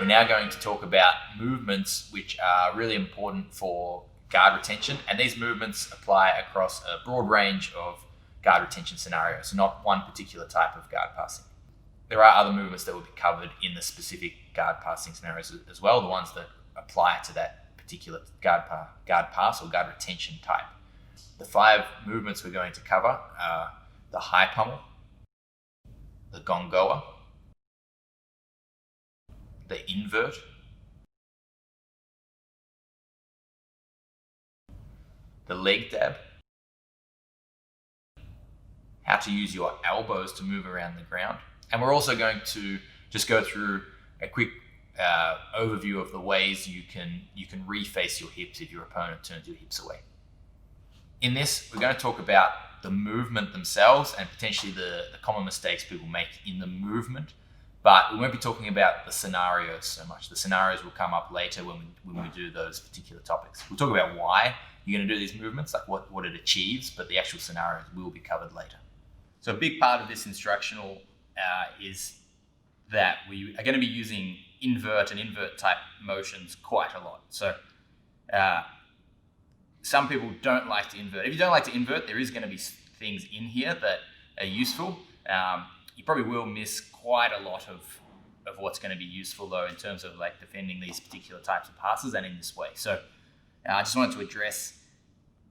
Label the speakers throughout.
Speaker 1: we're now going to talk about movements which are really important for guard retention. And these movements apply across a broad range of guard retention scenarios, not one particular type of guard passing. There are other movements that will be covered in the specific guard passing scenarios as well, the ones that apply to that particular guard pass or guard retention type. The 5 movements we're going to cover are the high pummel, the gongoa, the invert, the leg dab, how to use your elbows to move around the ground. And we're also going to just go through a quick overview of the ways you can reface your hips if your opponent turns your hips away. In this, we're going to talk about the movement themselves and potentially the common mistakes people make in the movement, but we won't be talking about the scenarios so much. The scenarios will come up later when we do those particular topics. We'll talk about why you're going to do these movements, like what it achieves, but the actual scenarios will be covered later. So a big part of this instructional is that we are going to be using invert and invert type motions quite a lot. So some people don't like to invert. If you don't like to invert, there is going to be things in here that are useful. You probably will miss quite a lot of what's going to be useful though in terms of like defending these particular types of passes and in this way. So I just wanted to address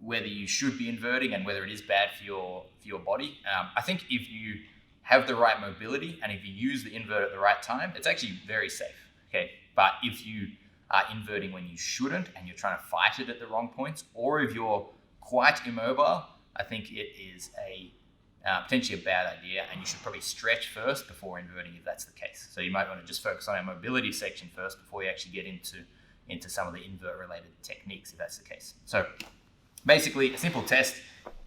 Speaker 1: whether you should be inverting and whether it is bad for your body. I think if you have the right mobility and if you use the invert at the right time, it's actually very safe. Okay, but if you are inverting when you shouldn't and you're trying to fight it at the wrong points, or if you're quite immobile, I think it is potentially a bad idea, and you should probably stretch first before inverting if that's the case. So you might want to just focus on our mobility section first before you actually get into some of the invert related techniques if that's the case. So basically a simple test.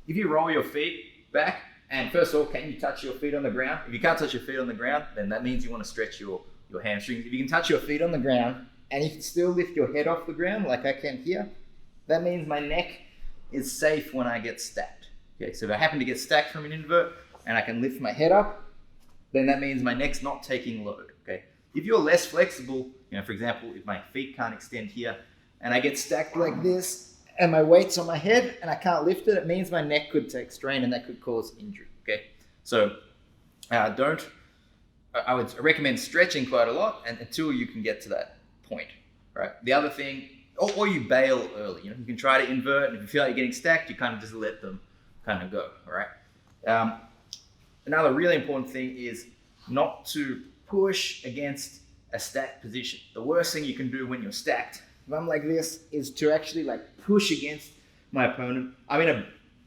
Speaker 1: If you roll your feet back, and first of all, can you touch your feet on the ground? If you can't touch your feet on the ground, then that means you want to stretch your hamstrings. If you can touch your feet on the ground and you can still lift your head off the ground like I can here, that means my neck is safe when I get stacked. Okay, so if I happen to get stacked from an invert and I can lift my head up, then that means my neck's not taking load. Okay, if you're less flexible, for example, if my feet can't extend here and I get stacked like this and my weight's on my head and I can't lift it, it means my neck could take strain and that could cause injury. Okay, so I would recommend stretching quite a lot and until you can get to that point, right? The other thing, or you bail early. You can try to invert, and if you feel like you're getting stacked, you kind of just let them kind of go, all right? Another really important thing is not to push against a stacked position. The worst thing you can do when you're stacked, if I'm like this, is to actually like push against my opponent. I'm in a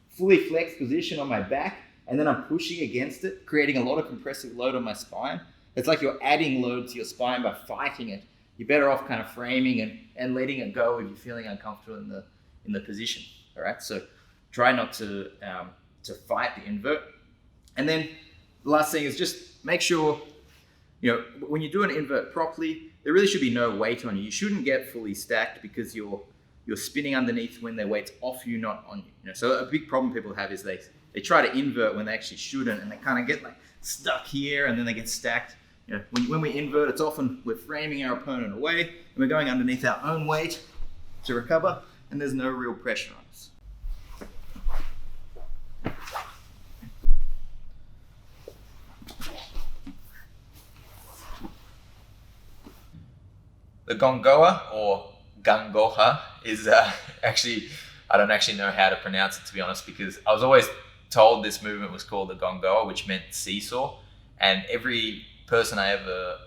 Speaker 1: fully flexed position on my back, and then I'm pushing against it, creating a lot of compressive load on my spine. It's like you're adding load to your spine by fighting it. You're better off kind of framing and letting it go if you're feeling uncomfortable in the position. All right, so try not to fight the invert. And then the last thing is just make sure when you do an invert properly, there really should be no weight on you. You shouldn't get fully stacked because you're spinning underneath when their weight's off you, not on you. So a big problem people have is they try to invert when they actually shouldn't, and they kind of get like stuck here, and then they get stacked. When we invert, it's often we're framing our opponent away, and we're going underneath our own weight to recover, and there's no real pressure on us. The gongoa or gangoha is actually, I don't actually know how to pronounce it, to be honest, because I was always told this movement was called the gongoa, which meant seesaw, and every person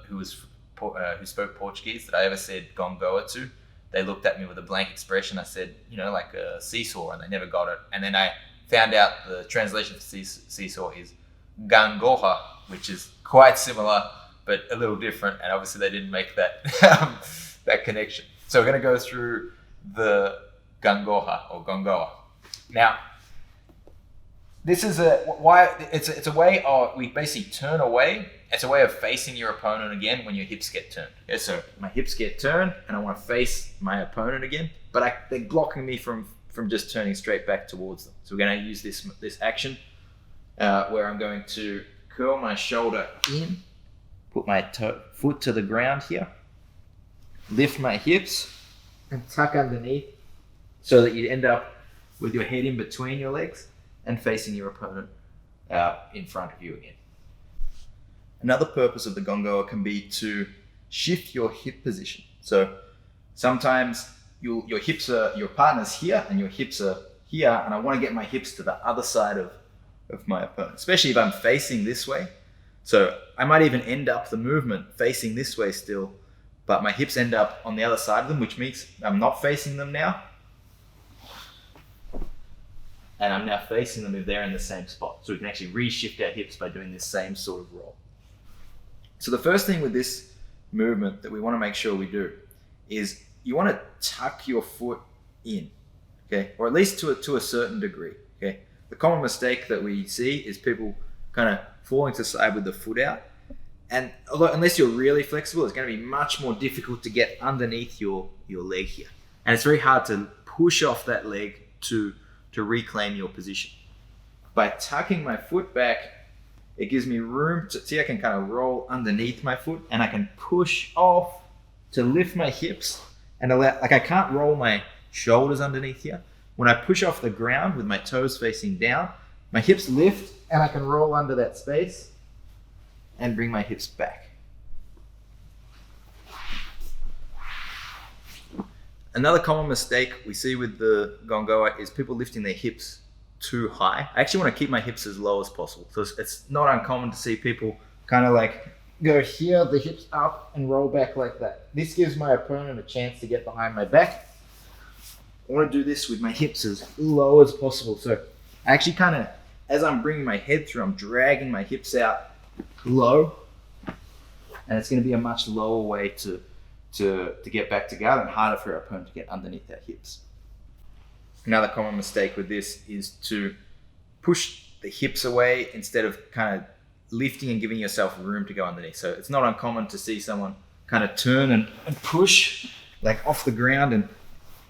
Speaker 1: who spoke Portuguese that I ever said gongoa to, they looked at me with a blank expression. I said, like a seesaw, and they never got it. And then I found out the translation for seesaw is gangoha, which is quite similar, but a little different. And obviously they didn't make that, that connection. So we're going to go through the gangoha or gongoa. Now, this is it's a way of, we basically turn away. It's a way of facing your opponent again when your hips get turned. Okay, so my hips get turned and I want to face my opponent again, but they're blocking me from just turning straight back towards them. So we're going to use this action where I'm going to curl my shoulder in, put my foot to the ground here, lift my hips and tuck underneath so that you end up with your head in between your legs and facing your opponent in front of you again. Another purpose of the gongoa can be to shift your hip position. So sometimes your partner's here and your hips are here, and I want to get my hips to the other side of my opponent, especially if I'm facing this way. So I might even end up the movement facing this way still, but my hips end up on the other side of them, which means I'm not facing them now. And I'm now facing them if they're in the same spot. So we can actually reshift our hips by doing this same sort of roll. So the first thing with this movement that we want to make sure we do is you want to tuck your foot in, okay? Or at least to a certain degree, okay? The common mistake that we see is people kind of falling to the side with the foot out. And unless you're really flexible, it's going to be much more difficult to get underneath your leg here. And it's very hard to push off that leg to reclaim your position. By tucking my foot back, it gives me room to see. I can kind of roll underneath my foot and I can push off to lift my hips and allow, like I can't roll my shoulders underneath here. When I push off the ground with my toes facing down, my hips lift and I can roll under that space and bring my hips back. Another common mistake we see with the gongoa is people lifting their hips too high. I actually want to keep my hips as low as possible. So it's not uncommon to see people kind of like go here, the hips up and roll back like that. This gives my opponent a chance to get behind my back. I want to do this with my hips as low as possible. So I actually kind of, as I'm bringing my head through, I'm dragging my hips out low, and it's going to be a much lower way to get back together and harder for our opponent to get underneath our hips. Another common mistake with this is to push the hips away instead of kind of lifting and giving yourself room to go underneath. So it's not uncommon to see someone kind of turn and push like off the ground and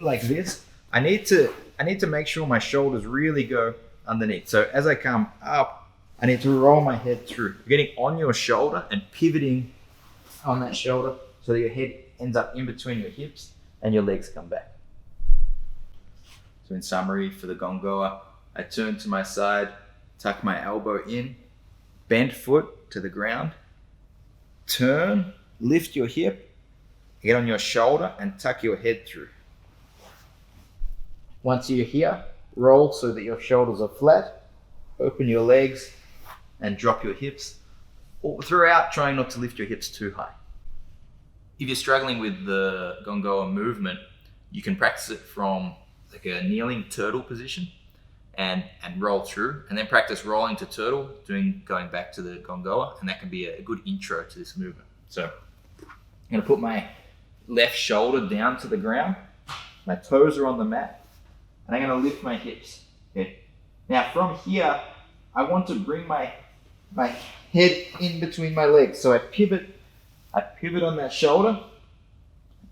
Speaker 1: like this. I need to make sure my shoulders really go underneath. So as I come up, I need to roll my head through, getting on your shoulder and pivoting on that shoulder so that your head ends up in between your hips and your legs come back. So in summary, for the gongoa, I turn to my side, tuck my elbow in, bend foot to the ground, turn, lift your hip, get on your shoulder and tuck your head through. Once you're here, roll so that your shoulders are flat, open your legs and drop your hips. All throughout, trying not to lift your hips too high. If you're struggling with the gongoa movement, you can practice it from like a kneeling turtle position and roll through, and then practice rolling to turtle, going back to the gongoa, and that can be a good intro to this movement. So I'm going to put my left shoulder down to the ground, my toes are on the mat, and I'm going to lift my hips. Okay. Now from here, I want to bring my head in between my legs. So I pivot on that shoulder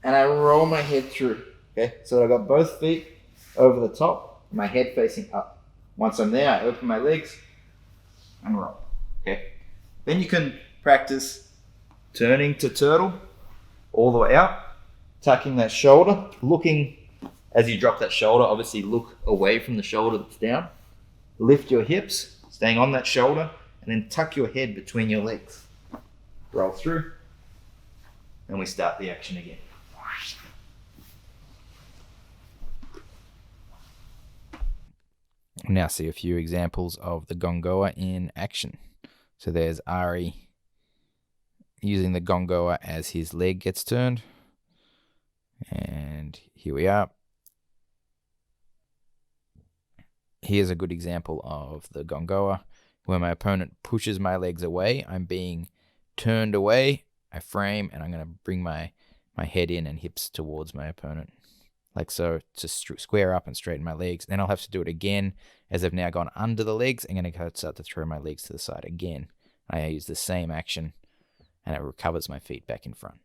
Speaker 1: and I roll my head through. Okay, so I've got both feet over the top, my head facing up. Once I'm there, I open my legs and roll. Okay, then you can practice turning to turtle all the way out, tucking that shoulder, looking as you drop that shoulder, obviously look away from the shoulder that's down. Lift your hips, staying on that shoulder, and then tuck your head between your legs. Roll through, and we start the action again.
Speaker 2: Now see a few examples of the gongoa in action. So there's Ari using the gongoa as his leg gets turned. And here we are. Here's a good example of the gongoa where my opponent pushes my legs away. I'm being turned away. I frame and I'm going to bring my head in and hips towards my opponent. Like so, to square up and straighten my legs. Then I'll have to do it again as I've now gone under the legs. I'm going to start to throw my legs to the side again. I use the same action and it recovers my feet back in front.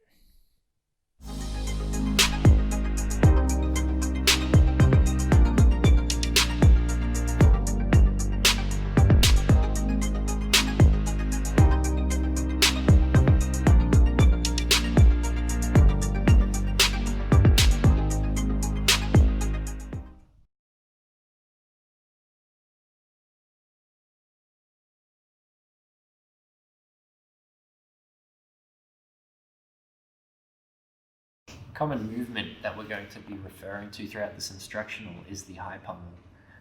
Speaker 3: common movement that we're going to be referring to throughout this instructional is the high pummel.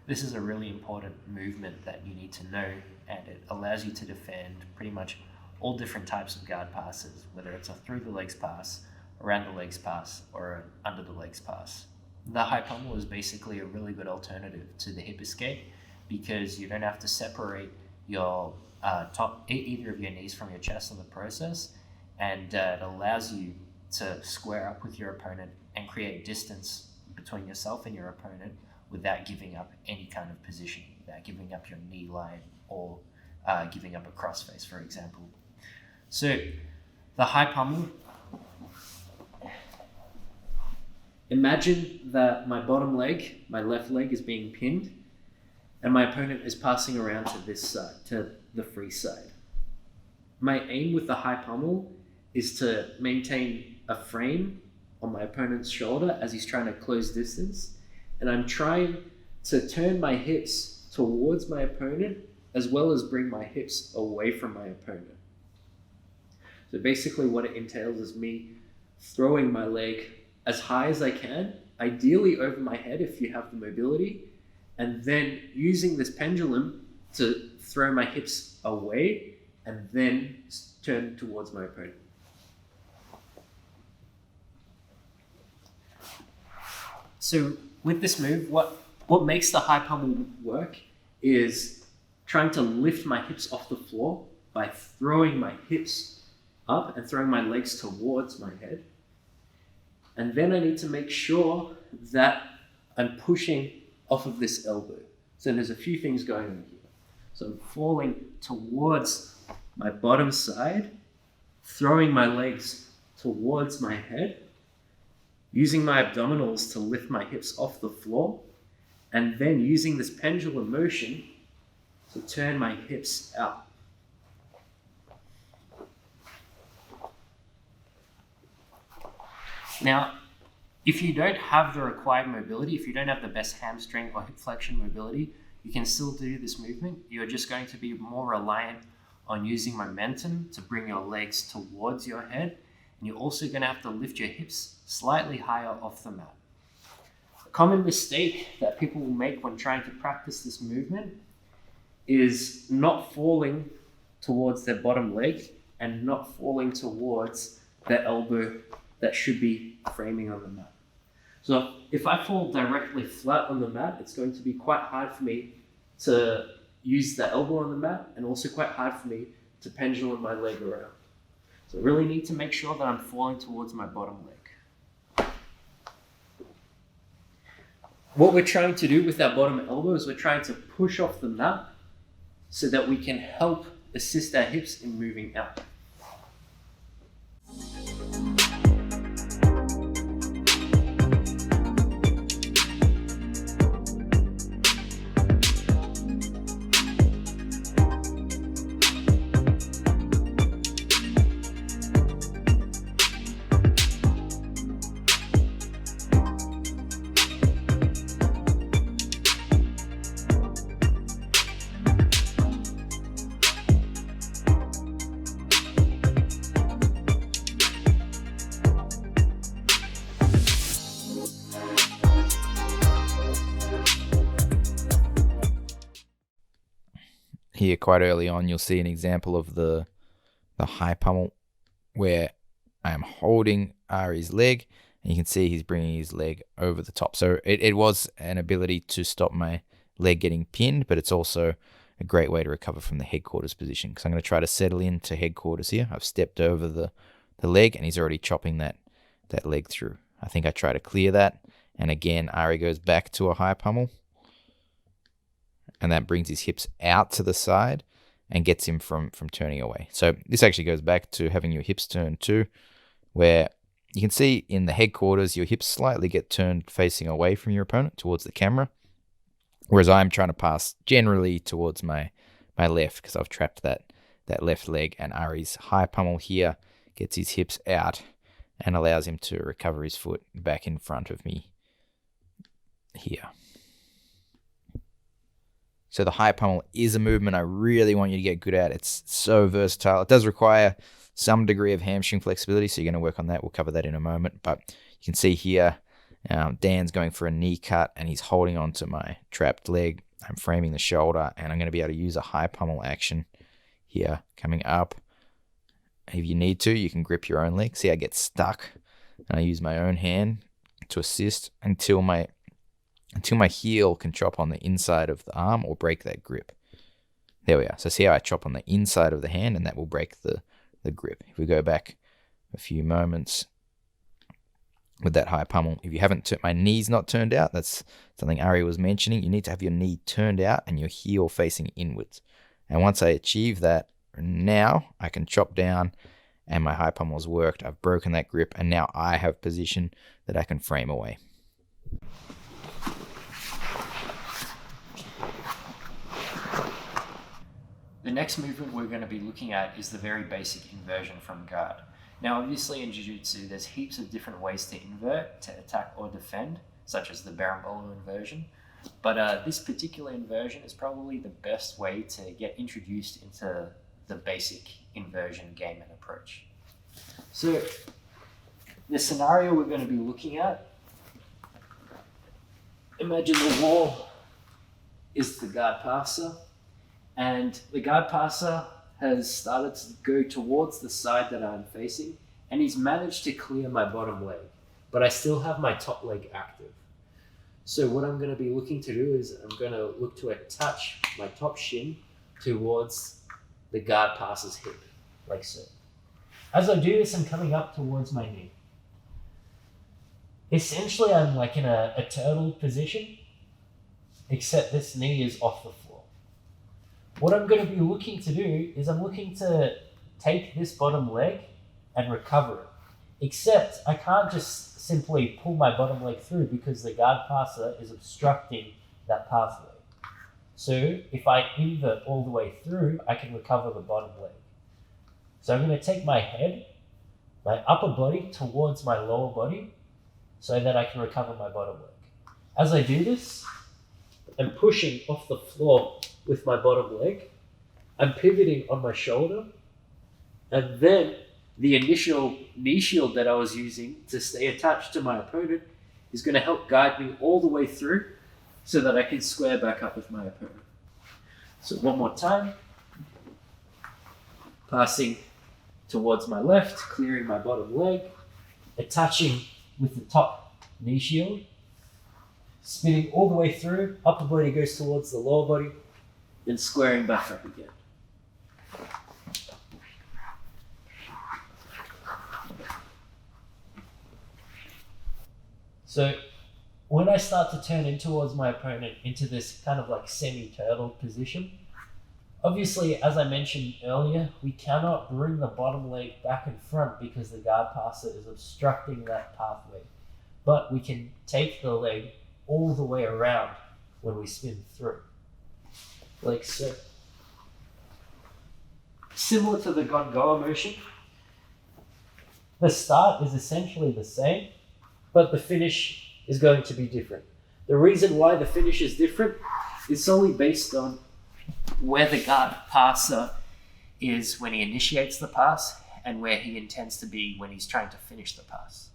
Speaker 3: This is a really important movement that you need to know, and it allows you to defend pretty much all different types of guard passes, whether it's a through the legs pass, around the legs pass, or an under the legs pass. The high pummel is basically a really good alternative to the hip escape because you don't have to separate your either of your knees from your chest in the process, and it allows you to square up with your opponent and create distance between yourself and your opponent without giving up any kind of position, without giving up your knee line or giving up a crossface, for example. So the high pummel, imagine that my bottom leg, my left leg, is being pinned and my opponent is passing around to this side, to the free side. My aim with the high pummel is to maintain a frame on my opponent's shoulder as he's trying to close distance, and I'm trying to turn my hips towards my opponent as well as bring my hips away from my opponent. So basically what it entails is me throwing my leg as high as I can, ideally over my head if you have the mobility, and then using this pendulum to throw my hips away and then turn towards my opponent. So with this move, what makes the high pummel work is trying to lift my hips off the floor by throwing my hips up and throwing my legs towards my head. And then I need to make sure that I'm pushing off of this elbow. So there's a few things going on here. So I'm falling towards my bottom side, throwing my legs towards my head, using my abdominals to lift my hips off the floor, and then using this pendulum motion to turn my hips out. Now, if you don't have the required mobility, if you don't have the best hamstring or hip flexion mobility, you can still do this movement. You're just going to be more reliant on using momentum to bring your legs towards your head. And you're also going to have to lift your hips slightly higher off the mat. A common mistake that people will make when trying to practice this movement is not falling towards their bottom leg and not falling towards their elbow that should be framing on the mat. So if I fall directly flat on the mat, it's going to be quite hard for me to use the elbow on the mat and also quite hard for me to pendulum my leg around. So I really need to make sure that I'm falling towards my bottom leg. What we're trying to do with our bottom elbow is we're trying to push off the mat so that we can help assist our hips in moving out.
Speaker 2: Here, quite early on, you'll see an example of the high pummel where I am holding Ari's leg, and you can see he's bringing his leg over the top. So it was an ability to stop my leg getting pinned, but it's also a great way to recover from the headquarters position, because I'm going to try to settle into headquarters here. I've stepped over the leg, and he's already chopping that leg through. I think I try to clear that, and again, Ari goes back to a high pummel, and that brings his hips out to the side and gets him from turning away. So this actually goes back to having your hips turned too, where you can see in the headquarters, your hips slightly get turned facing away from your opponent towards the camera, whereas I'm trying to pass generally towards my left because I've trapped that left leg, and Ari's high pummel here gets his hips out and allows him to recover his foot back in front of me here. So the high pummel is a movement I really want you to get good at. It's so versatile. It does require some degree of hamstring flexibility, so you're going to work on that. We'll cover that in a moment. But you You can see here, Dan's going for a knee cut and he's holding on to my trapped leg. I'm framing the shoulder and I'm going to be able to use a high pummel action here coming up. If you need to, you can grip your own leg. See, I get stuck and I use my own hand to assist until my heel can chop on the inside of the arm or break that grip. There we are. So see how I chop on the inside of the hand and that will break the grip. If we go back a few moments with that high pummel, if you haven't, my knee's not turned out. That's something Ari was mentioning. You need to have your knee turned out and your heel facing inwards. And once I achieve that, now I can chop down and my high pummel's worked. I've broken that grip and now I have position that I can frame away.
Speaker 3: The next movement we're going to be looking at is the very basic inversion from guard. Now, obviously in Jiu-Jitsu, there's heaps of different ways to invert, to attack or defend, such as the berimbolo inversion. But this particular inversion is probably the best way to get introduced into the basic inversion game and approach. So the scenario we're going to be looking at, imagine the wall is the guard passer, and the guard passer has started to go towards the side that I'm facing, and he's managed to clear my bottom leg, but I still have my top leg active. So what I'm going to be looking to do is I'm going to look to attach my top shin towards the guard passer's hip, like so. As I do this, I'm coming up towards my knee. Essentially, I'm like in a turtle position, except this knee is off the floor. What I'm going to be looking to do is I'm looking to take this bottom leg and recover it. Except I can't just simply pull my bottom leg through because the guard passer is obstructing that pathway. So if I invert all the way through, I can recover the bottom leg. So I'm going to take my head, my upper body towards my lower body so that I can recover my bottom leg. As I do this, I'm pushing off the floor with my bottom leg. I'm pivoting on my shoulder, and then the initial knee shield that I was using to stay attached to my opponent is going to help guide me all the way through so that I can square back up with my opponent. So one more time, passing towards my left, clearing my bottom leg, attaching with the top knee shield, spinning all the way through, upper body goes towards the lower body, then squaring back up again. So when I start to turn in towards my opponent into this kind of like semi-turtle position, obviously, as I mentioned earlier, we cannot bring the bottom leg back in front because the guard passer is obstructing that pathway. But we can take the leg all the way around when we spin through, like so. Similar to the Gongoa motion, the start is essentially the same, but the finish is going to be different. The reason why the finish is different is solely based on where the guard passer is when he initiates the pass and where he intends to be when he's trying to finish the pass.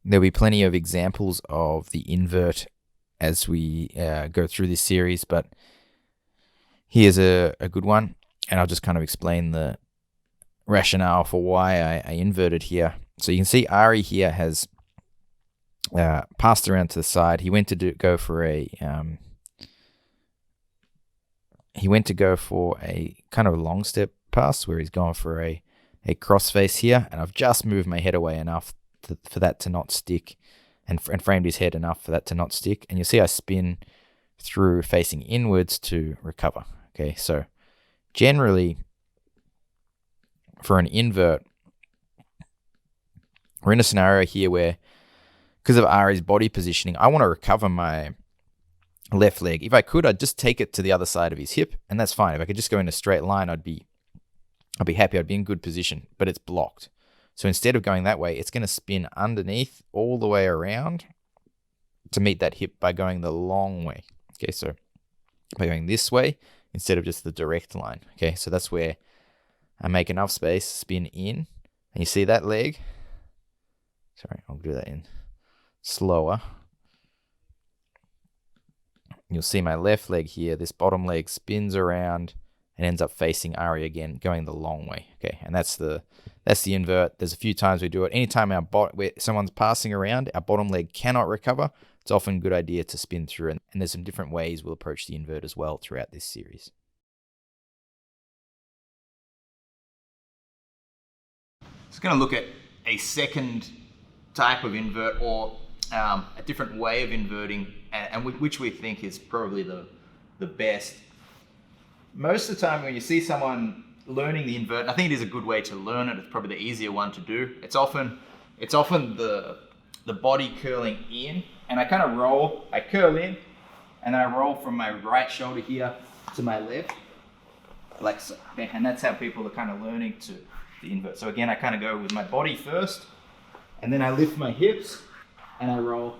Speaker 2: There'll be plenty of examples of the invert as we go through this series, but here's a good one, and I'll just kind of explain the rationale for why I inverted here. So you can see Ari here has passed around to the side. He went to go for a kind of a long step pass where he's gone for a crossface here, and I've just moved my head away enough for that to not stick and framed his head enough for that to not stick. And you'll see I spin through facing inwards to recover. Okay, so generally for an invert, we're in a scenario here where, because of Ari's body positioning, I want to recover my left leg. If I could, I'd just take it to the other side of his hip, and that's fine. If I could just go in a straight line, I'd be happy. I'd be in good position, but it's blocked. So instead of going that way, it's going to spin underneath all the way around to meet that hip by going the long way. Okay, so by going this way instead of just the direct line. Okay, so that's where I make enough space, spin in, and you see that leg. Sorry, I'll do that in slower. You'll see my left leg here. This bottom leg spins around and ends up facing Ari again, going the long way. Okay, and that's the invert. There's a few times we do it. Anytime where someone's passing around, our bottom leg cannot recover, it's often a good idea to spin through. And there's some different ways we'll approach the invert as well throughout this series.
Speaker 1: Just going to look at a second type of invert, or a different way of inverting, and which we think is probably the best. Most of the time when you see someone learning the invert, I think it is a good way to learn it. It's probably the easier one to do. It's often the body curling in, and I kind of roll. I curl in, and then I roll from my right shoulder here to my left, like so. And that's how people are kind of learning to the invert. So again, I kind of go with my body first, and then I lift my hips, and I roll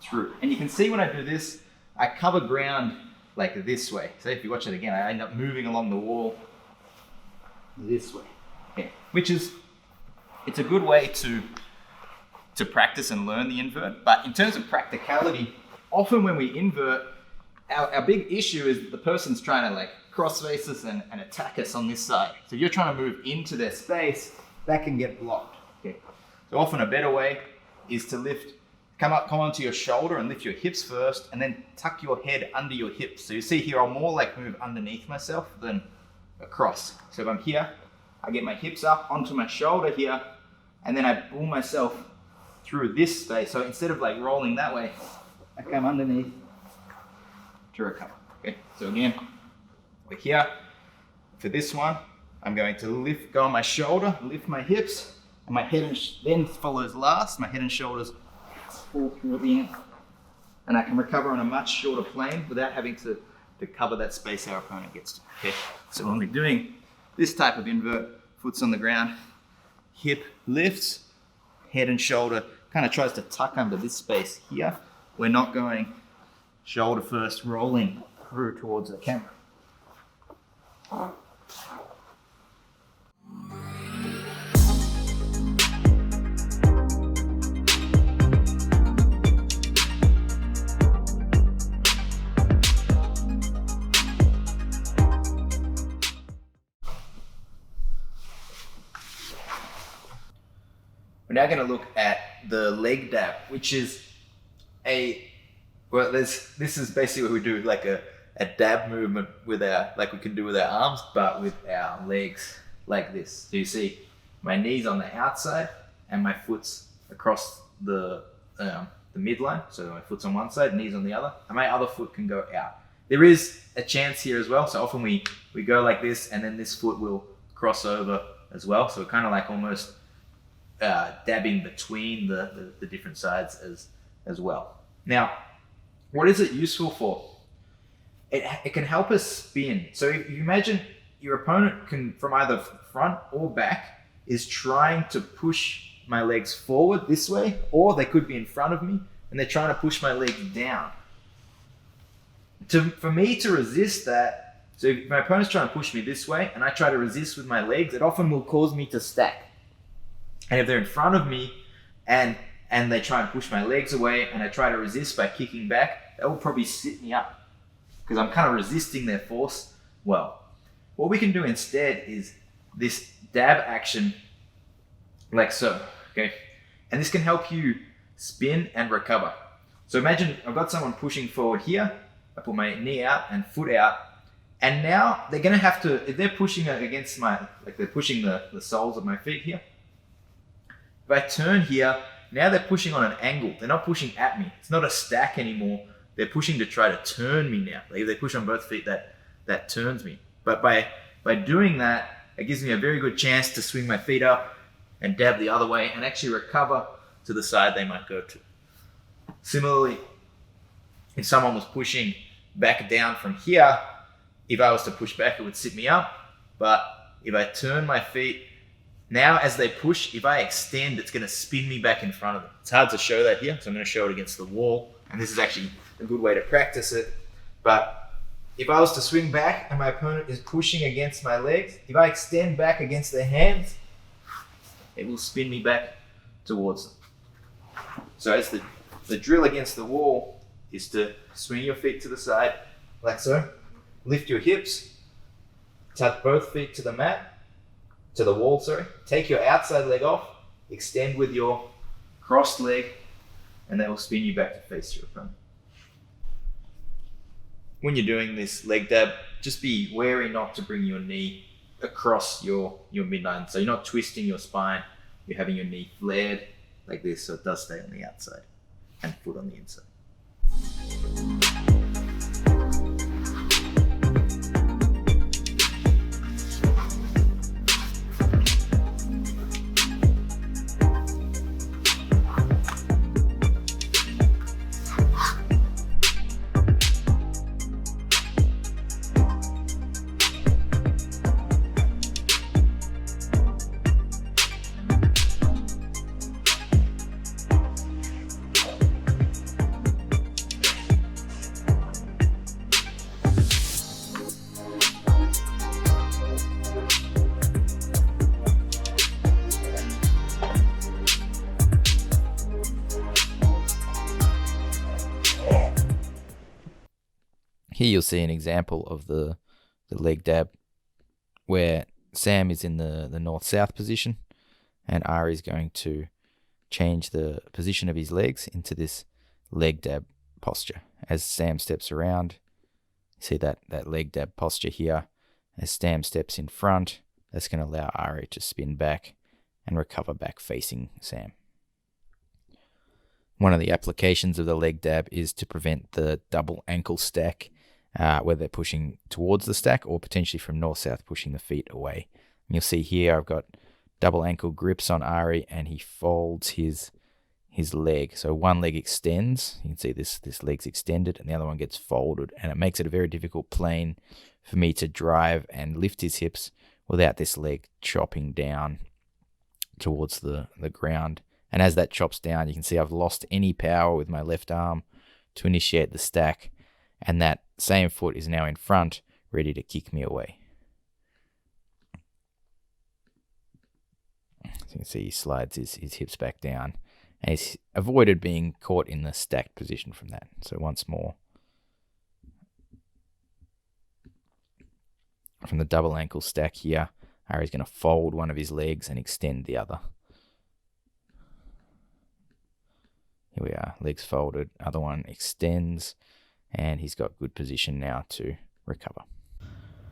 Speaker 1: through. And you can see when I do this, I cover ground like this way. So if you watch it again, I end up moving along the wall this way. Okay. It's a good way to practice and learn the invert. But in terms of practicality, often when we invert, our big issue is that the person's trying to like cross face us and attack us on this side. So if you're trying to move into their space, that can get blocked. Okay. So often a better way is to come onto your shoulder and lift your hips first, and then tuck your head under your hips. So you see here, I'll more like move underneath myself than across. So if I'm here, I get my hips up onto my shoulder here, and then I pull myself through this space. So instead of like rolling that way, I come underneath to recover. Okay, so again, we're here. For this one, I'm going to go on my shoulder, lift my hips, and my head then follows last. My head and shoulders fall through at the end. And I can recover on a much shorter plane without having to cover that space our opponent gets to. Okay, so when we're doing this type of invert, foot's on the ground, hip lifts, head and shoulder kind of tries to tuck under this space here. We're not going shoulder first, rolling through towards the camera. We're now going to look at the leg dab, which is this is basically what we do, like a dab movement with like we can do with our arms, but with our legs like this. So you see my knees on the outside and my foot's across the midline. So my foot's on one side, knees on the other, and my other foot can go out. There is a chance here as well. So often we go like this, and then this foot will cross over as well. So we're kind of like almost dabbing between the different sides as well. Now, what is it useful for? It can help us spin. So if you imagine your opponent can, from either front or back, is trying to push my legs forward this way, or they could be in front of me and they're trying to push my legs down. For me to resist that, so if my opponent's trying to push me this way and I try to resist with my legs, it often will cause me to stack. And if they're in front of me and they try and push my legs away and I try to resist by kicking back, that will probably sit me up because I'm kind of resisting their force well. What we can do instead is this dab action like so, okay? And this can help you spin and recover. So imagine I've got someone pushing forward here, I put my knee out and foot out, and now they're gonna have to, if they're pushing against they're pushing the soles of my feet here, if I turn here,
Speaker 2: now they're pushing on an angle. They're not pushing at me. It's not a stack anymore. They're pushing to try to turn me now. Like if they push on both feet, that turns me. But by doing that, it gives me a very good chance to swing my feet up and dab the other way and actually recover to the side they might go to. Similarly, if someone was pushing back down from here, if I was to push back, it would sit me up. But if I turn my feet, now as they push, if I extend, it's going to spin me back in front of them. It's hard to show that here, so I'm going to show it against the wall. And this is actually a good way to practice it. But if I was to swing back and my opponent is pushing against my legs, if I extend back against their hands, it will spin me back towards them. So as the drill against the wall is to swing your feet to the side, like so. Lift your hips, touch both feet to the mat, to the wall, sorry. Take your outside leg off, extend with your crossed leg, and that will spin you back to face your opponent. When you're doing this leg dab, just be wary not to bring your knee across your midline. So you're not twisting your spine, you're having your knee flared like this, so it does stay on the outside and foot on the inside. Here you'll see an example of the leg dab where Sam is in the north-south position and Ari is going to change the position of his legs into this leg dab posture. As Sam steps around, you see that leg dab posture here. As Sam steps in front, that's going to allow Ari to spin back and recover back facing Sam. One of the applications of the leg dab is to prevent the double ankle stack, where they're pushing towards the stack or potentially from north-south pushing the feet away. And you'll see here I've got double ankle grips on Ari and he folds his leg. So one leg extends, you can see this leg's extended, and the other one gets folded, and it makes it a very difficult plane for me to drive and lift his hips without this leg chopping down towards the ground. And as that chops down, you can see I've lost any power with my left arm to initiate the stack, and that same foot is now in front, ready to kick me away. So you can see he slides his hips back down, and he's avoided being caught in the stacked position from that. So once more, from the double ankle stack here, Ari's going to fold one of his legs and extend the other. Here we are, legs folded, other one extends, and he's got good position now to recover.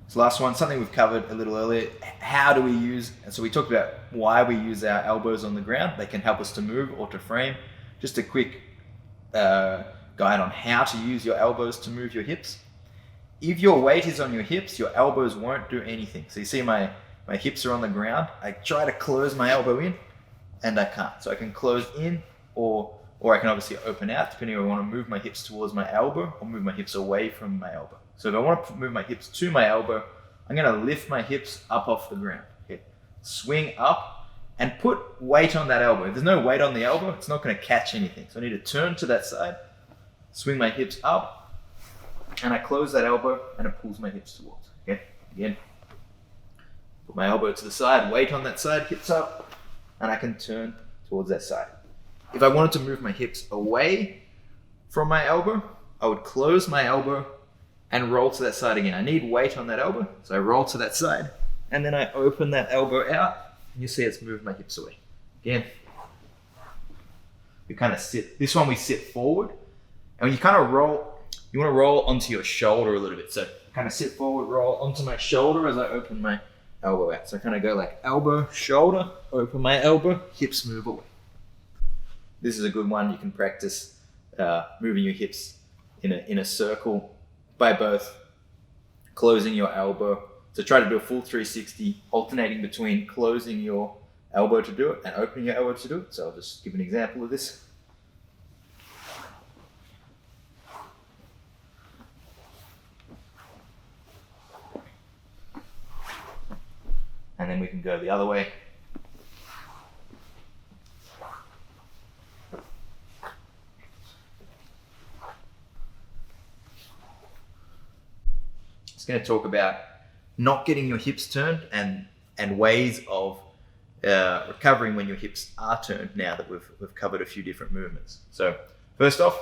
Speaker 2: So last one, something we've covered a little earlier, how do we use, and so we talked about why we use our elbows on the ground. They can help us to move or to frame. Just a quick guide on how to use your elbows to move your hips. If your weight is on your hips, your elbows won't do anything. So you see my hips are on the ground. I try to close my elbow in and I can't. So I can close in or I can obviously open out, depending if I want to move my hips towards my elbow or move my hips away from my elbow. So if I want to move my hips to my elbow, I'm going to lift my hips up off the ground. Okay. Swing up and put weight on that elbow. If there's no weight on the elbow, it's not going to catch anything. So I need to turn to that side, swing my hips up, and I close that elbow and it pulls my hips towards. Okay. Again, put my elbow to the side, weight on that side, hips up, and I can turn towards that side. If I wanted to move my hips away from my elbow, I would close my elbow and roll to that side again. I need weight on that elbow, so I roll to that side, and then I open that elbow out, and you see it's moved my hips away. Again, you kind of sit. This one we sit forward, and when you kind of roll, you want to roll onto your shoulder a little bit. So kind of sit forward, roll onto my shoulder as I open my elbow out. So I kind of go like elbow, shoulder, open my elbow, hips move away. This is a good one. You can practice moving your hips in a circle by both closing your elbow. So try to do a full 360, alternating between closing your elbow to do it and opening your elbow to do it. So I'll just give an example of this. And then we can go the other way. It's going to talk about not getting your hips turned and ways of recovering when your hips are turned, now that we've covered a few different movements. So first off,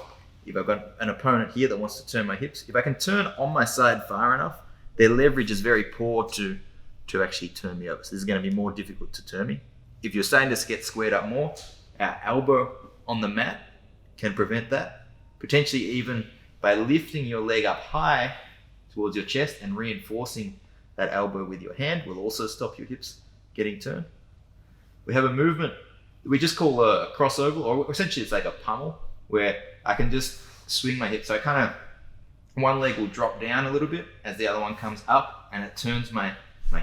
Speaker 2: if I've got an opponent here that wants to turn my hips, if I can turn on my side far enough, their leverage is very poor to actually turn me over. So this is going to be more difficult to turn me. If you're starting to get squared up more, our elbow on the mat can prevent that. Potentially even by lifting your leg up high towards your chest and reinforcing that elbow with your hand will also stop your hips getting turned. We have a movement that we just call a crossover, or essentially it's like a pummel, where I can just swing my hips. So I kind of, one leg will drop down a little bit as the other one comes up, and it turns my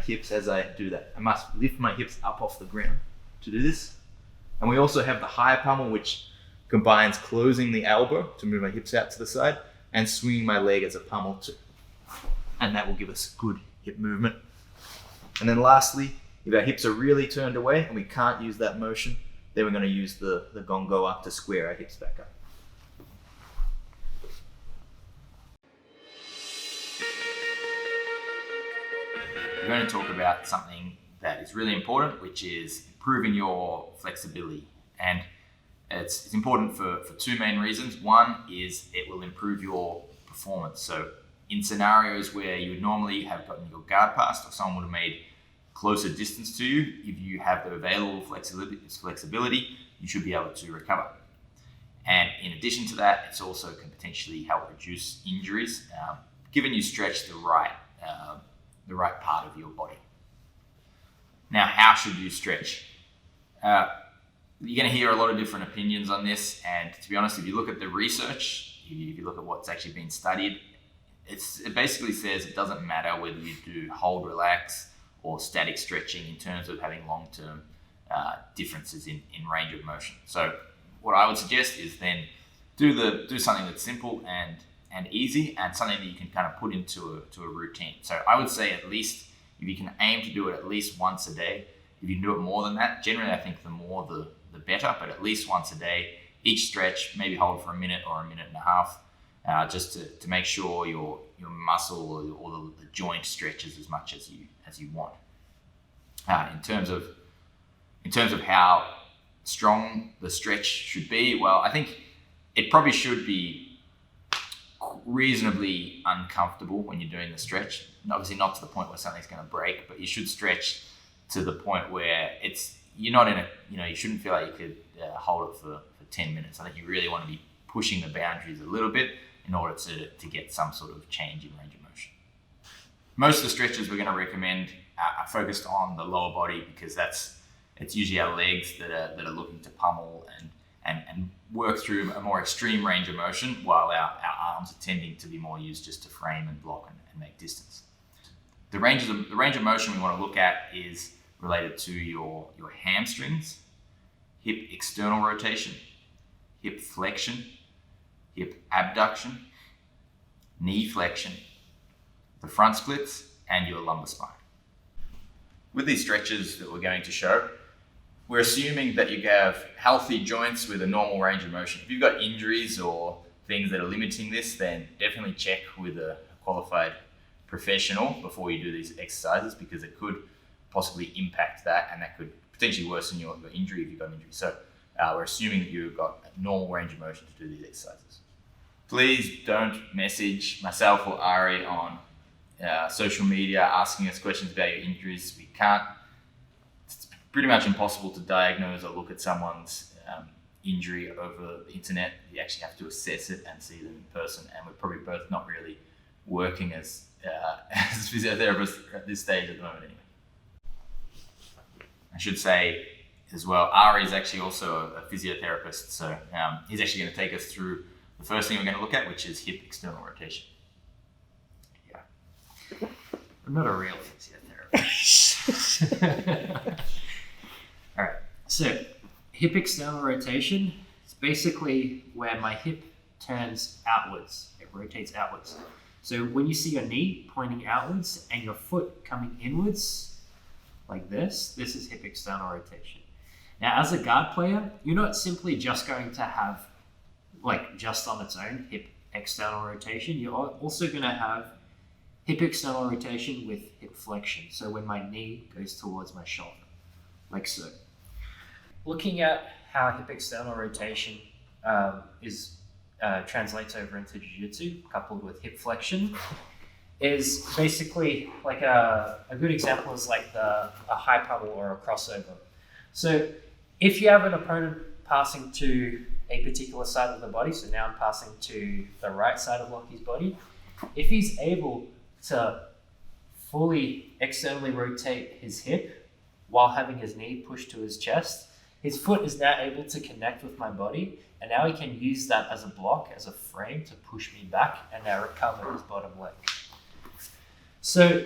Speaker 2: hips as I do that. I must lift my hips up off the ground to do this. And we also have the high pummel, which combines closing the elbow to move my hips out to the side and swinging my leg as a pummel too. And that will give us good hip movement. And then lastly, if our hips are really turned away and we can't use that motion, then we're going to use the gongoa to square our hips back up.
Speaker 1: We're going to talk about something that is really important, which is improving your flexibility. And it's important for two main reasons. One is it will improve your performance. So in scenarios where you would normally have gotten your guard passed or someone would have made closer distance to you, if you have the available flexibility, you should be able to recover. And in addition to that, it's also can potentially help reduce injuries, given you stretch the right part of your body. Now, how should you stretch? You're going to hear a lot of different opinions on this, and to be honest, if you look at the research, if you look at what's actually been studied, it basically says it doesn't matter whether you do hold, relax, or static stretching in terms of having long-term differences in range of motion. So what I would suggest is then do something that's simple and easy, and something that you can kind of put into a routine. So I would say at least, if you can aim to do it at least once a day. If you can do it more than that, generally I think the more the better, but at least once a day, each stretch, maybe hold for a minute or a minute and a half, just to make sure your muscle or the joint stretches as much as you want. In terms of how strong the stretch should be, well, I think it probably should be reasonably uncomfortable when you're doing the stretch. Obviously not to the point where something's going to break, but you should stretch to the point where you're not in you shouldn't feel like you could hold it for 10 minutes. I think you really want to be pushing the boundaries a little bit in order to get some sort of change in range of motion. Most of the stretches we're going to recommend are focused on the lower body, because it's usually our legs that are looking to pummel and work through a more extreme range of motion, while our arms are tending to be more used just to frame and block and make distance. The range of motion we want to look at is related to your hamstrings, hip external rotation, hip flexion, hip abduction, knee flexion, the front splits, and your lumbar spine. With these stretches that we're going to show, we're assuming that you have healthy joints with a normal range of motion. If you've got injuries or things that are limiting this, then definitely check with a qualified professional before you do these exercises, because it could possibly impact that, and that could potentially worsen your injury if you've got an injury. So we're assuming that you've got a normal range of motion to do these exercises. Please don't message myself or Ari on social media asking us questions about your injuries. We can't. It's pretty much impossible to diagnose or look at someone's injury over the internet. You actually have to assess it and see them in person, and we're probably both not really working as physiotherapists at this stage at the moment anyway. I should say, as well. Ari is actually also a physiotherapist, so he's actually going to take us through the first thing we're going to look at, which is hip external rotation.
Speaker 3: Yeah. I'm not a real physiotherapist. All right, so hip external rotation is basically where my hip turns outwards. It rotates outwards. So when you see your knee pointing outwards and your foot coming inwards, like this is hip external rotation. Now, as a guard player, you're not simply just going to have, like, just on its own, hip external rotation. You're also going to have hip external rotation with hip flexion. So when my knee goes towards my shoulder, like so. Looking at how hip external rotation translates over into jiu-jitsu, coupled with hip flexion, is basically like a good example is like a high puddle or a crossover. So if you have an opponent passing to a particular side of the body, so now I'm passing to the right side of Lockie's body, if he's able to fully externally rotate his hip while having his knee pushed to his chest, his foot is now able to connect with my body, and now he can use that as a block, as a frame to push me back and now recover his bottom leg. So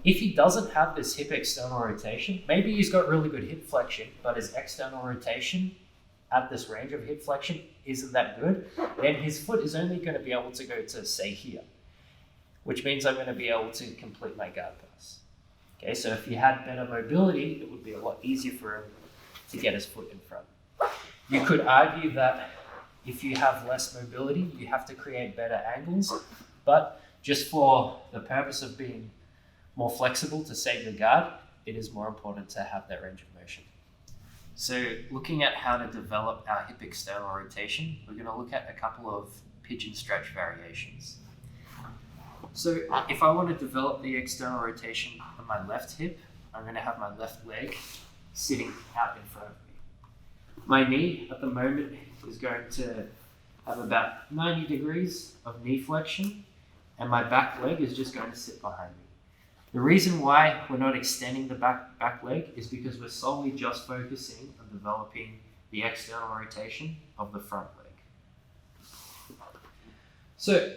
Speaker 3: if he doesn't have this hip external rotation, maybe he's got really good hip flexion, but his external rotation at this range of hip flexion isn't that good, then his foot is only going to be able to go to, say, here, which means I'm going to be able to complete my guard pass. Okay, so if he had better mobility, it would be a lot easier for him to get his foot in front. You could argue that if you have less mobility, you have to create better angles, but just for the purpose of being more flexible to save your guard, it is more important to have that range of motion. So looking at how to develop our hip external rotation, we're going to look at a couple of pigeon stretch variations. So if I want to develop the external rotation on my left hip, I'm going to have my left leg sitting out in front of me. My knee at the moment is going to have about 90 degrees of knee flexion, and my back leg is just going to sit behind me. The reason why we're not extending the back leg is because we're solely just focusing on developing the external rotation of the front leg. So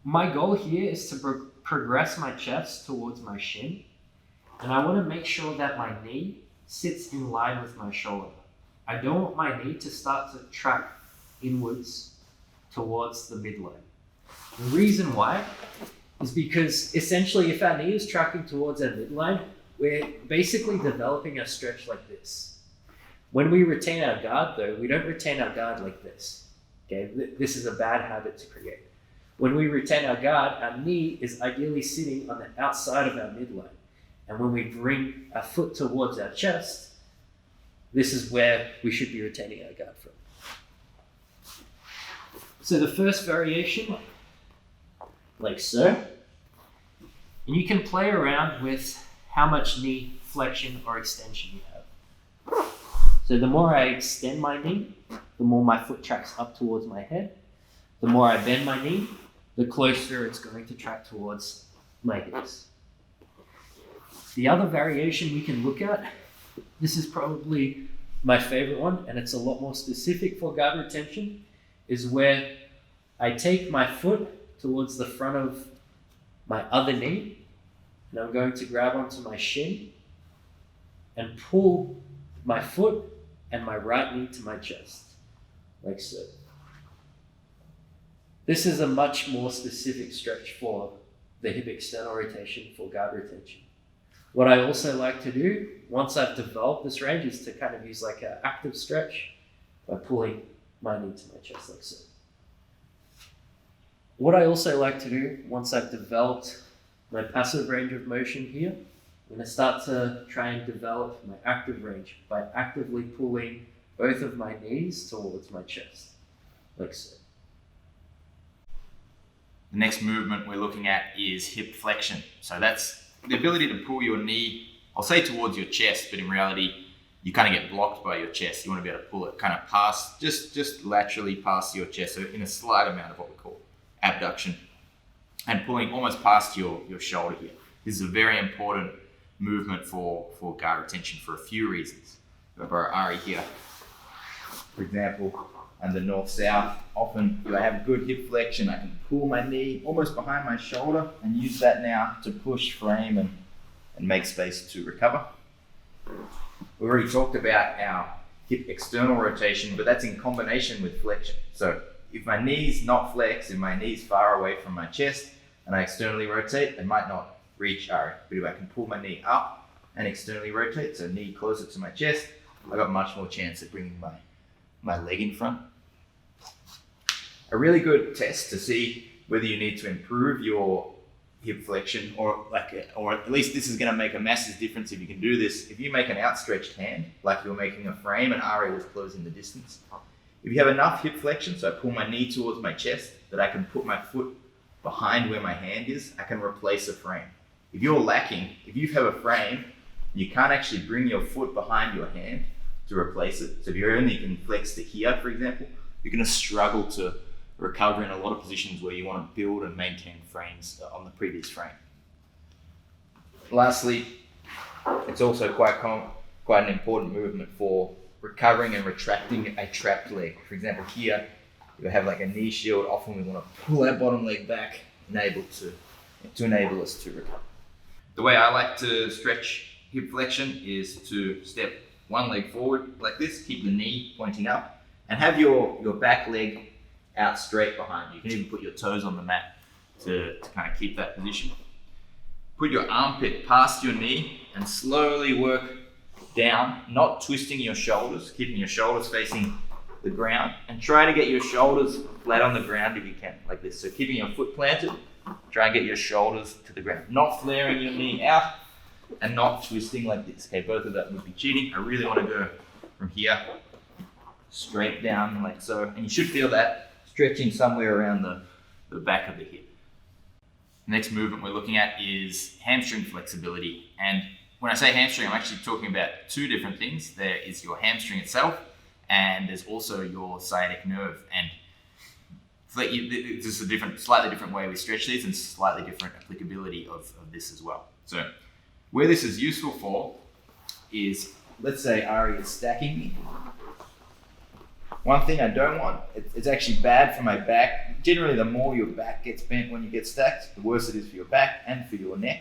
Speaker 3: my goal here is to progress my chest towards my shin, and I want to make sure that my knee sits in line with my shoulder. I don't want my knee to start to track inwards towards the midline. The reason why is because essentially if our knee is tracking towards our midline, we're basically developing a stretch like this. When we retain our guard though, we don't retain our guard like this. Okay, this is a bad habit to create. When we retain our guard, our knee is ideally sitting on the outside of our midline. And when we bring our foot towards our chest, this is where we should be retaining our guard from. So the first variation, like so, and you can play around with how much knee flexion or extension you have. So the more I extend my knee, the more my foot tracks up towards my head. The more I bend my knee, the closer it's going to track towards my hips. The other variation we can look at, this is probably my favorite one, and it's a lot more specific for guard retention, is where I take my foot towards the front of my other knee, and I'm going to grab onto my shin and pull my foot and my right knee to my chest, like so. This is a much more specific stretch for the hip external rotation for guard retention. What I also like to do, once I've developed this range, is to kind of use like an active stretch by pulling my knee to my chest like so. What I also like to do, once I've developed my passive range of motion here, I'm going to start to try and develop my active range by actively pulling both of my knees towards my chest, like so.
Speaker 1: The next movement we're looking at is hip flexion. So that's the ability to pull your knee, I'll say towards your chest, but in reality, you kind of get blocked by your chest. You want to be able to pull it kind of past, just laterally past your chest, so in a slight amount of what we call abduction, and pulling almost past your shoulder here. This is a very important movement for guard retention for a few reasons.
Speaker 2: If I Ari here, for example, and the north-south, often if I have good hip flexion, I can pull my knee almost behind my shoulder and use that now to push, frame, and make space to recover. We already talked about our hip external rotation, but that's in combination with flexion. So if my knee's not flexed, if my knee's far away from my chest, and I externally rotate, I might not reach Ari. But if I can pull my knee up and externally rotate, so knee closer to my chest, I've got much more chance of bringing my leg in front. A really good test to see whether you need to improve your hip flexion, or at least this is going to make a massive difference if you can do this. If you make an outstretched hand, like you're making a frame and Ari was closing the distance, if you have enough hip flexion, so I pull my knee towards my chest, that I can put my foot behind where my hand is, I can replace a frame. If you're lacking, if you have a frame, you can't actually bring your foot behind your hand to replace it. So if you only can flex to here, for example, you're going to struggle to recover in a lot of positions where you want to build and maintain frames on the previous frame. Lastly, it's also quite an important movement for recovering and retracting a trapped leg. For example, here, if I have like a knee shield, often we want to pull that bottom leg back to enable us to recover. The way I like to stretch hip flexion is to step one leg forward like this, keep the knee pointing up, and have your back leg out straight behind you. You can even put your toes on the mat to kind of keep that position. Put your armpit past your knee and slowly work down, not twisting your shoulders, keeping your shoulders facing the ground, and try to get your shoulders flat on the ground if you can, like this. So keeping your foot planted, try and get your shoulders to the ground, not flaring your knee out and not twisting like this. Okay, both of that would be cheating. I really want to go from here straight down like so, and you should feel that stretching somewhere around the back of the hip. The next movement we're looking at is hamstring flexibility. And when I say hamstring, I'm actually talking about two different things. There is your hamstring itself, and there's also your sciatic nerve. And this is a slightly different way we stretch these, and slightly different applicability of this as well. So where this is useful for is, let's say Ari is stacking me. One thing I don't want, it's actually bad for my back. Generally, the more your back gets bent when you get stacked, the worse it is for your back and for your neck.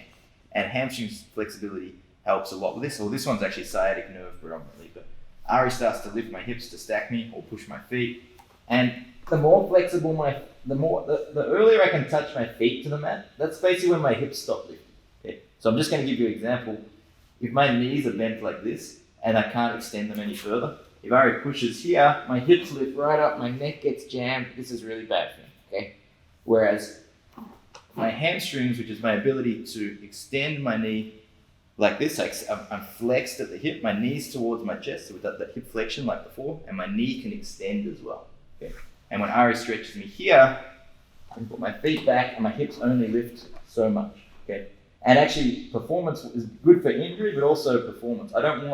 Speaker 2: And hamstring flexibility helps a lot with this. Well, this one's actually sciatic nerve predominantly, but Ari starts to lift my hips to stack me or push my feet. And the more flexible the earlier I can touch my feet to the mat, that's basically when my hips stop lifting. Okay? So I'm just going to give you an example. If my knees are bent like this and I can't extend them any further, if Ari pushes here, my hips lift right up, my neck gets jammed. This is really bad for me, okay? Whereas my hamstrings, which is my ability to extend my knee like this, I'm flexed at the hip, my knee's towards my chest, so with that hip flexion like before, and my knee can extend as well, okay? And when Ari stretches me here, I can put my feet back and my hips only lift so much, okay? And actually, performance is good for injury, but also performance. I don't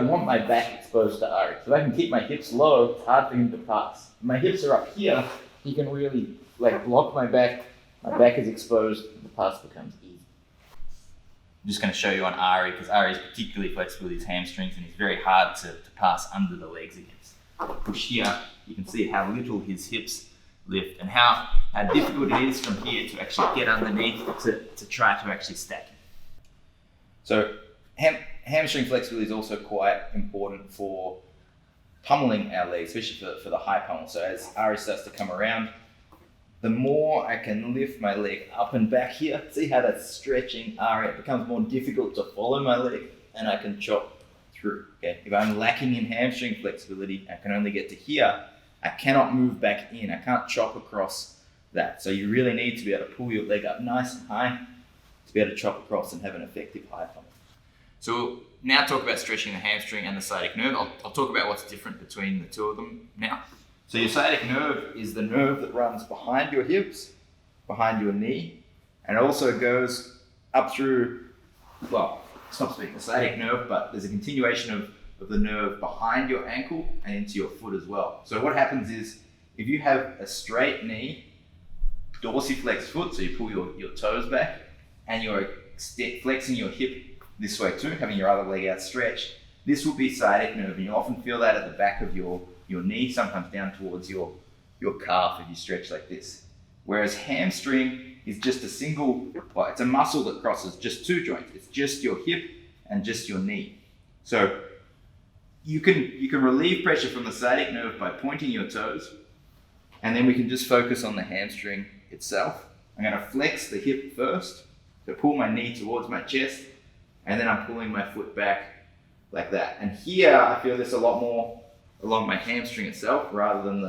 Speaker 2: want my back exposed to Ari. So if I can keep my hips low, it's hard for him to pass. If my hips are up here, he can really block my back. My back is exposed, the pass becomes easy. I'm just going to show you on Ari, because Ari is particularly flexible with his hamstrings and he's very hard to pass under the legs against. Push here, you can see how little his hips lift and how difficult it is from here to actually get underneath to try to actually stack it. So hamstring flexibility is also quite important for pummeling our legs, especially for the high pummel. So as Ari starts to come around, the more I can lift my leg up and back here, see how that's stretching Ari, it becomes more difficult to follow my leg and I can chop through. Okay? If I'm lacking in hamstring flexibility, I can only get to here, I cannot move back in, I can't chop across that. So you really need to be able to pull your leg up nice and high to be able to chop across and have an effective high pummel. So we'll now talk about stretching the hamstring and the sciatic nerve. I'll talk about what's different between the two of them now. So your sciatic nerve is the nerve that runs behind your hips, behind your knee, and it also goes up through, well, it's not speaking the sciatic nerve, but there's a continuation of the nerve behind your ankle and into your foot as well. So what happens is, if you have a straight knee, dorsiflex foot, so you pull your toes back, and you're flexing your hip this way too, having your other leg outstretched,
Speaker 1: This will be sciatic nerve, and you often feel that at the back of your knee, sometimes down towards your calf if you stretch like this. Whereas hamstring is just a single, well, it's a muscle that crosses just two joints. It's just your hip and just your knee. So you can relieve pressure from the sciatic nerve by pointing your toes, and then we can just focus on the hamstring itself. I'm going to flex the hip first to pull my knee towards my chest, and then I'm pulling my foot back like that. And here I feel this a lot more along my hamstring itself rather than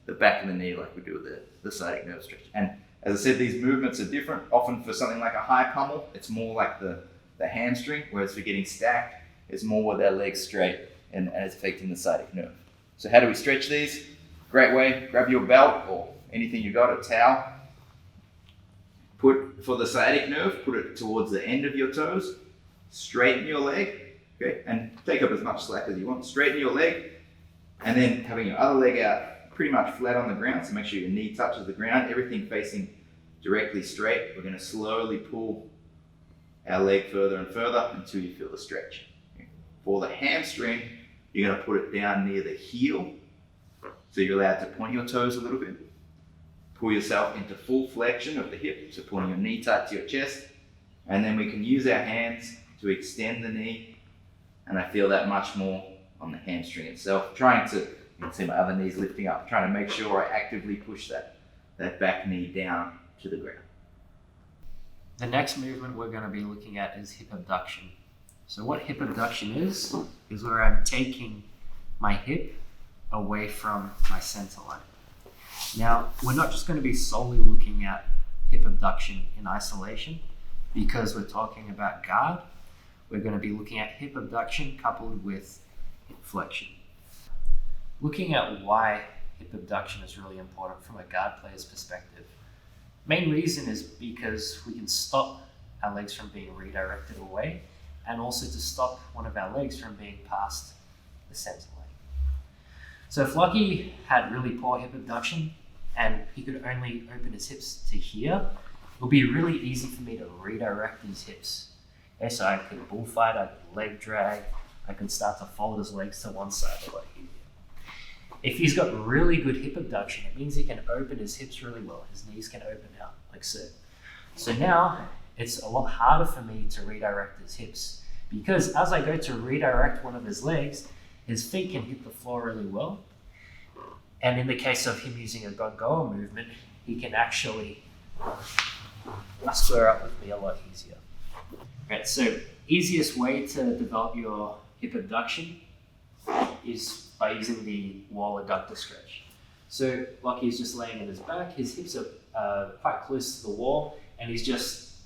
Speaker 1: the back of the knee like we do with the sciatic nerve stretch. And as I said, these movements are different. Often for something like a high pummel, it's more like the hamstring, whereas for getting stacked, it's more with our legs straight and it's affecting the sciatic nerve. So how do we stretch these? Great way, grab your belt or anything you got, a towel. For the sciatic nerve, put it towards the end of your toes, straighten your leg, okay, and take up as much slack as you want. Straighten your leg, and then having your other leg out pretty much flat on the ground, so make sure your knee touches the ground, everything facing directly straight. We're going to slowly pull our leg further and further until you feel the stretch. Okay. For the hamstring, you're going to put it down near the heel, so you're allowed to point your toes a little bit. Pull yourself into full flexion of the hip, so pulling your knee tight to your chest, and then we can use our hands to extend the knee, and I feel that much more on the hamstring itself. You can see my other knees lifting up, trying to make sure I actively push that back knee down to the ground.
Speaker 3: The next movement we're going to be looking at is hip abduction. So what hip abduction is where I'm taking my hip away from my center line. Now, we're not just going to be solely looking at hip abduction in isolation because we're talking about guard. We're going to be looking at hip abduction coupled with hip flexion. Looking at why hip abduction is really important from a guard player's perspective. Main reason is because we can stop our legs from being redirected away and also to stop one of our legs from being past the center line. So if Lockie had really poor hip abduction and he could only open his hips to here, it would be really easy for me to redirect his hips. Okay, so I could bullfight, I could leg drag, I could start to fold his legs to one side a lot easier. If he's got really good hip abduction, it means he can open his hips really well. His knees can open out like so. So now it's a lot harder for me to redirect his hips because as I go to redirect one of his legs, his feet can hit the floor really well. And in the case of him using a Gongoa movement, he can actually square up with me a lot easier. Right, so easiest way to develop your hip abduction is by using the wall adductor stretch. So Lockie is just laying on his back, his hips are quite close to the wall, and he's just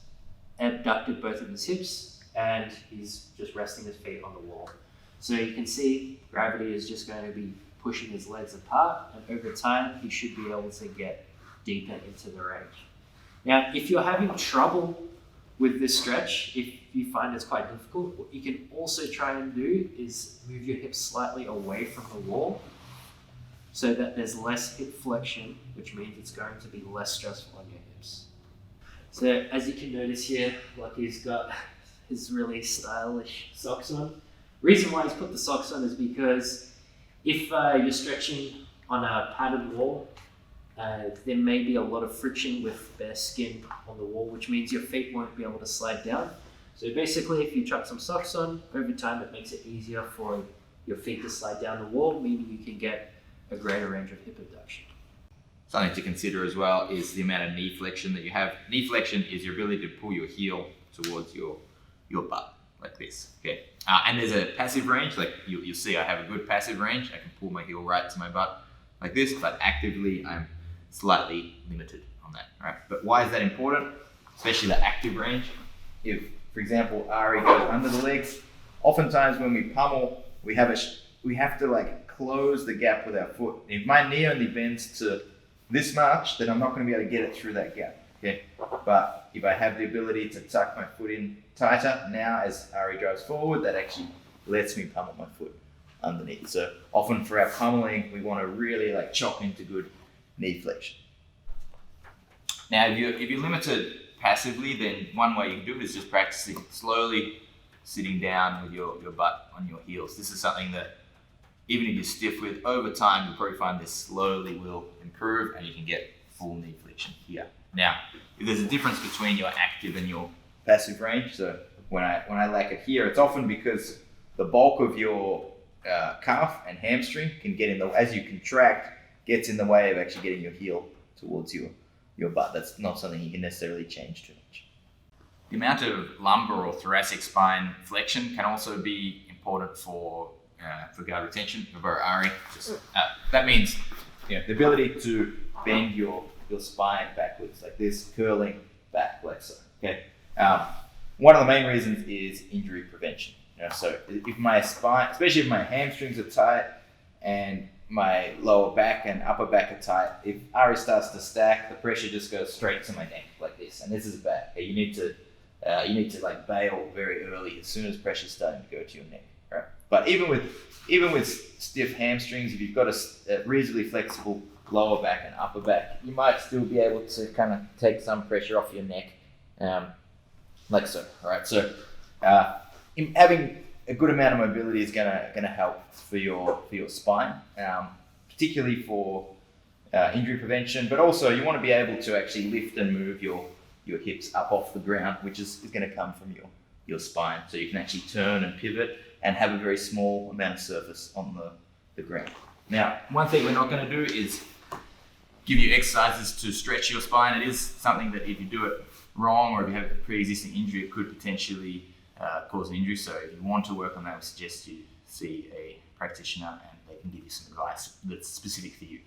Speaker 3: abducted both of his hips, and he's just resting his feet on the wall. So you can see gravity is just going to be pushing his legs apart, and over time he should be able to get deeper into the range. Now, if you're having trouble with this stretch, if you find it's quite difficult, what you can also try and do is move your hips slightly away from the wall so that there's less hip flexion, which means it's going to be less stressful on your hips. So as you can notice here, Lockie's got his really stylish socks on. Reason why he's put the socks on is because if you're stretching on a padded wall, there may be a lot of friction with bare skin on the wall, which means your feet won't be able to slide down. So basically, if you chuck some socks on, over time it makes it easier for your feet to slide down the wall, meaning you can get a greater range of hip abduction.
Speaker 1: Something to consider as well is the amount of knee flexion that you have. Knee flexion is your ability to pull your heel towards your butt, like this. Okay, and there's a passive range. Like you'll see, I have a good passive range. I can pull my heel right to my butt like this, but actively I'm slightly limited on that. All right, but why is that important? Especially the active range. If, for example, Ari goes under the legs, oftentimes when we pummel, we have to like close the gap with our foot. If my knee only bends to this much, then I'm not going to be able to get it through that gap. Okay, but if I have the ability to tuck my foot in tighter, now as Ari drives forward, that actually lets me pummel my foot underneath. So often for our pummeling, we want to really like chop into good knee flexion. Now, if you're limited passively, then one way you can do it is just practicing slowly sitting down with your butt on your heels. This is something that even if you're stiff with, over time, you'll probably find this slowly will improve and you can get full knee flexion here. Now, if there's a difference between your active and your passive range, so when I lack it here, it's often because the bulk of your calf and hamstring can get in the, as you contract, gets in the way of actually getting your heel towards your butt. That's not something you can necessarily change too much. The amount of lumbar or thoracic spine flexion can also be important for guard retention, for Ari. That means the ability to bend your spine backwards, like this, curling back like so. Okay. One of the main reasons is injury prevention. So if my spine, especially if my hamstrings are tight and my lower back and upper back are tight, if Ari starts to stack, the pressure just goes straight to my neck like this, and this is bad. Okay? You need to like bail very early as soon as pressure's starting to go to your neck. Right? But even with stiff hamstrings, if you've got a reasonably flexible lower back and upper back, you might still be able to kind of take some pressure off your neck, like so. All right. So having a good amount of mobility is gonna help for your spine, particularly for injury prevention. But also you want to be able to actually lift and move your hips up off the ground, which is going to come from your spine. So you can actually turn and pivot and have a very small amount of surface on the ground. Now, one thing we're not going to do is give you exercises to stretch your spine. It is something that if you do it wrong or if you have a pre-existing injury, it could potentially cause an injury. So if you want to work on that, we suggest you see a practitioner and they can give you some advice that's specific for you.